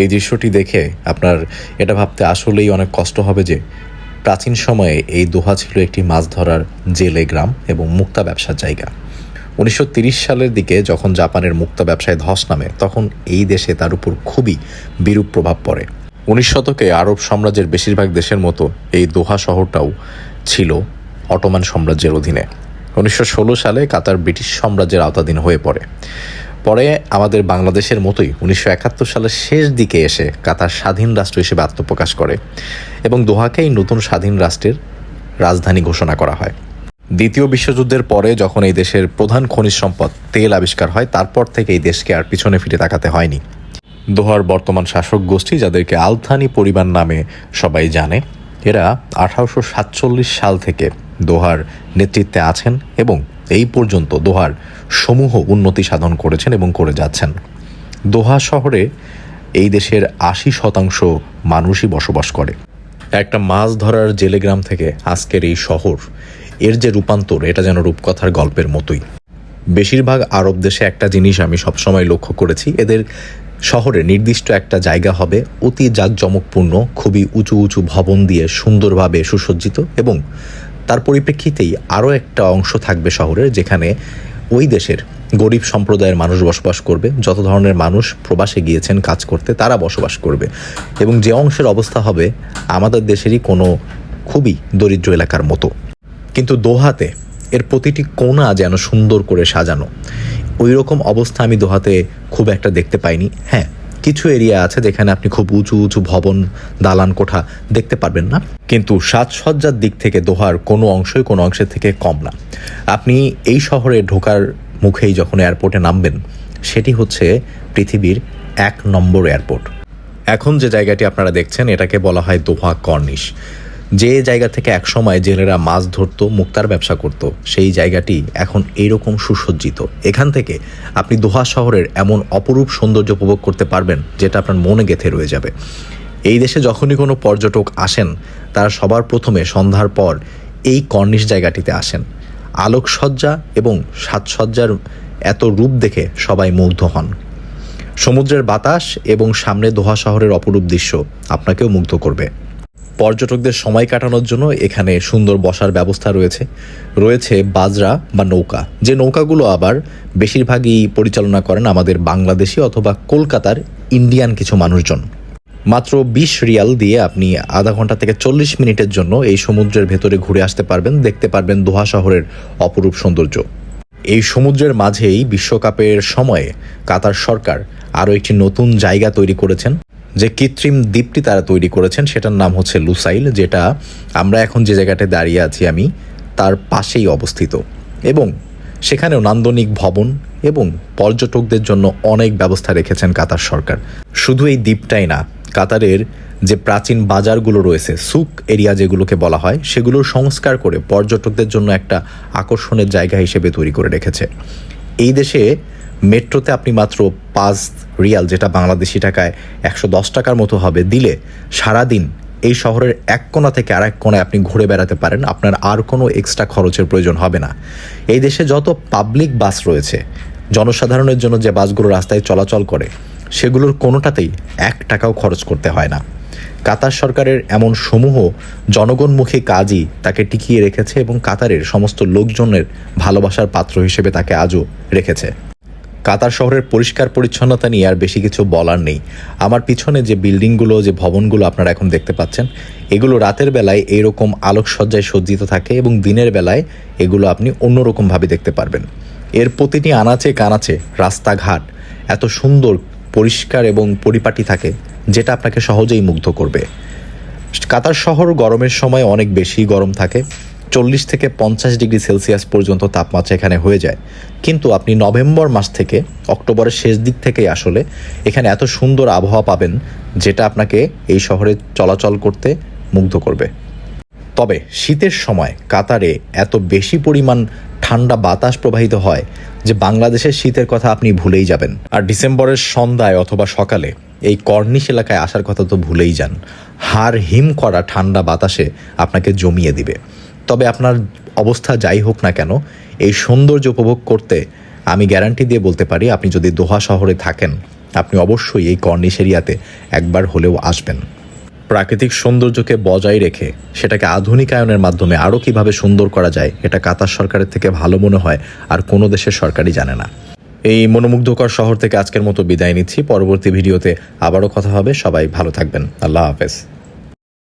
এই দৃশ্যটি দেখে আপনার এটা ভাবতে আসলেই অনেক কষ্ট হবে যে প্রাচীন সময়ে এই দোহা ছিল একটি মাছ ধরার জেলে গ্রাম এবং মুক্তা ব্যবসার জায়গা। 1930 সালের দিকে যখন জাপানের মুক্তা ব্যবসায় ধস নামে তখন এই দেশে তার উপর খুবই বিরূপ প্রভাব পড়ে। 19 শতকে আরব সাম্রাজ্যের বেশিরভাগ দেশের মতো এই দোহা শহরটাও ছিল অটোমান সাম্রাজ্যের অধীনে। 1916 সালে কাতার ব্রিটিশ সাম্রাজ্যের আওতাধীন হয়ে পড়ে। পরে আমাদের বাংলাদেশের মতোই 1971 সালের শেষ দিকে এসে কাতার স্বাধীন রাষ্ট্র হিসেবে আত্মপ্রকাশ করে এবং দোহাকেই নতুন স্বাধীন রাষ্ট্রের রাজধানী ঘোষণা করা হয়। দ্বিতীয় বিশ্বযুদ্ধের পরে যখন এই দেশের প্রধান খনিজ সম্পদ তেল আবিষ্কার হয়, তারপর থেকে এই দেশকে আর পিছনে ফিরে তাকাতে হয়নি। দোহার বর্তমান শাসক গোষ্ঠী, যাদেরকে আল থানি পরিবার নামে সবাই জানে, এরা 1847 সাল থেকে দোহার নেতৃত্বে আছেন এবং এই পর্যন্ত দোহার সমূহ উন্নতি সাধন করেছেন এবং করে যাচ্ছেন। দোহা শহরে এই দেশের 80% মানুষই বসবাস করে। একটা মাছ ধরার জেলে গ্রাম থেকে আজকের এই শহর, এর যে রূপান্তর, এটা যেন রূপকথার গল্পের মতোই। বেশিরভাগ আরব দেশে একটা জিনিস আমি সবসময় লক্ষ্য করেছি, এদের শহরে নির্দিষ্ট একটা জায়গা হবে অতি জাঁকজমকপূর্ণ, খুবই উঁচু উঁচু ভবন দিয়ে সুন্দরভাবে সুসজ্জিত, এবং তার পরিপ্রেক্ষিতেই আরও একটা অংশ থাকবে শহরের যেখানে ওই দেশের গরিব সম্প্রদায়ের মানুষ বসবাস করবে। যত ধরনের মানুষ প্রবাসে গিয়েছেন কাজ করতে তারা বসবাস করবে, এবং যে অংশের অবস্থা হবে আমাদের দেশেরই কোনো খুবই দরিদ্র এলাকার মতো। কিন্তু দোহাতে এর প্রতিটি কোণা যেন সুন্দর করে সাজানো। ওই রকম অবস্থা আমি দোহাতে খুব একটা দেখতে পাইনি। হ্যাঁ, কিছু এরিয়া আছে যেখানে আপনি খুব উঁচু উঁচু ভবন, দালান কোঠা দেখতে পারবেন না, কিন্তু সাজসজ্জার দিক থেকে দোহার কোনো অংশের থেকে কম না। আপনি এই শহরে ঢোকার মুখেই যখন এয়ারপোর্টে নামবেন, সেটি হচ্ছে পৃথিবীর 1 নম্বর এয়ারপোর্ট। এখন যে জায়গাটি আপনারা দেখছেন এটাকে বলা হয় দোহা কর্নিশ। যে জায়গা থেকে একসময় জেলেরা মাছ ধরতো, মুক্তার ব্যবসা করত, সেই জায়গাটি এখন এইরকম সুসজ্জিত। এখান থেকে আপনি দোহা শহরের এমন অপরূপ সৌন্দর্য উপভোগ করতে পারবেন যেটা আপনার মনে গেঁথে রয়ে যাবে। এই দেশে যখনই কোনো পর্যটক আসেন, তারা সবার প্রথমে সন্ধ্যার পর এই কর্নিশ জায়গাটিতে আসেন। আলোকসজ্জা এবং সাজসজ্জার এত রূপ দেখে সবাই মুগ্ধ হন। সমুদ্রের বাতাস এবং সামনে দোহা শহরের অপরূপ দৃশ্য আপনাকেও মুগ্ধ করবে। পর্যটকদের সময় কাটানোর জন্য এখানে সুন্দর বসার ব্যবস্থা রয়েছে বাজরা বা নৌকা, যে নৌকাগুলো আবার বেশিরভাগই পরিচালনা করেন আমাদের বাংলাদেশি অথবা কলকাতার ইন্ডিয়ান কিছু মানুষজন। মাত্র 20 রিয়াল দিয়ে আপনি আধা ঘন্টা থেকে 40 মিনিটের জন্য এই সমুদ্রের ভেতরে ঘুরে আসতে পারবেন, দেখতে পারবেন দোহা শহরের অপরূপ সৌন্দর্য। এই সমুদ্রের মাঝেই বিশ্বকাপের সময়ে কাতার সরকার আরও একটি নতুন জায়গা তৈরি করেছেন। যে কৃত্রিম দ্বীপটি তারা তৈরি করেছেন সেটার নাম হচ্ছে লুসাইল, যেটা আমরা এখন যে জায়গাটায় দাঁড়িয়ে আছি আমি তার পাশেই অবস্থিত, এবং সেখানেও নান্দনিক ভবন এবং পর্যটকদের জন্য অনেক ব্যবস্থা রেখেছেন কাতার সরকার। শুধু এই দ্বীপটাই না, কাতারের যে প্রাচীন বাজারগুলো রয়েছে, সুক এরিয়া যেগুলোকে বলা হয়, সেগুলোর সংস্কার করে পর্যটকদের জন্য একটা আকর্ষণের জায়গা হিসেবে তৈরি করে রেখেছে। এই দেশে মেট্রোতে আপনি মাত্র 5 রিয়াল, যেটা বাংলাদেশি টাকায় 110 টাকার মতো হবে, দিলে সারাদিন এই শহরের এক কোণা থেকে আরেক কোণায় আপনি ঘুরে বেড়াতে পারেন। আপনার আর কোনো এক্সট্রা খরচের প্রয়োজন হবে না। এই দেশে যত পাবলিক বাস রয়েছে, জনসাধারণের জন্য যে বাসগুলো রাস্তায় চলাচল করে, সেগুলোর কোনোটাতেই 1 টাকাও খরচ করতে হয় না। কাতার সরকারের এমন সমূহ জনগণমুখী কাজই তাকে টিকিয়ে রেখেছে এবং কাতারের সমস্ত লোকজনের ভালোবাসার পাত্র হিসেবে তাকে আজও রেখেছে। কাতার শহরের পরিষ্কার পরিচ্ছন্নতা নিয়ে আর বেশি কিছু বলার নেই। আমার পিছনে যে বিল্ডিংগুলো, যে ভবনগুলো আপনারা এখন দেখতে পাচ্ছেন, এগুলো রাতের বেলায় এইরকম আলোকসজ্জায় সজ্জিত থাকে এবং দিনের বেলায় এগুলো আপনি অন্যরকমভাবে দেখতে পারবেন। এর প্রতিটি আনাচে কানাচে রাস্তাঘাট এত সুন্দর, পরিষ্কার এবং পরিপাটি থাকে, যেটা আপনাকে সহজেই মুগ্ধ করবে। কাতার শহর গরমের সময় অনেক বেশি গরম থাকে, 40 থেকে 50 ডিগ্রি সেলসিয়াস পর্যন্ত তাপমাত্রা এখানে হয়ে যায়। কিন্তু আপনি নভেম্বর মাস থেকে অক্টোবরের শেষ দিক থেকেই আসলে এখানে এত সুন্দর আবহাওয়া পাবেন, যেটা আপনাকে এই শহরে চলাচল করতে মুগ্ধ করবে। তবে শীতের সময় কাতারে এত বেশি পরিমাণ ঠান্ডা বাতাস প্রবাহিত হয় যে বাংলাদেশের শীতের কথা আপনি ভুলেই যাবেন। আর ডিসেম্বরের সন্ধ্যায় অথবা সকালে এই কর্নিশ এলাকায় আসার কথা তো ভুলেই যান। হাড় হিম করা ঠান্ডা বাতাসে আপনাকে জমিয়ে দিবে। তবে আপনার অবস্থা যাই হোক না কেন, এই সৌন্দর্য উপভোগ করতে আমি গ্যারান্টি দিয়ে বলতে পারি, আপনি যদি দোহা শহরে থাকেন, আপনি অবশ্যই এই কর্নিশ এরিয়াতে একবার হলেও আসবেন। প্রাকৃতিক সৌন্দর্যকে বজায় রেখে সেটাকে আধুনিকায়নের মাধ্যমে আরও কীভাবে সুন্দর করা যায়, এটা কাতার সরকারের থেকে ভালো মনে হয় আর কোনো দেশের সরকারই জানে না। এই মনোমুগ্ধকর শহর থেকে আজকের মতো বিদায় নিচ্ছি। পরবর্তী ভিডিওতে আবারও কথা হবে। সবাই ভালো থাকবেন। আল্লাহ হাফেজ।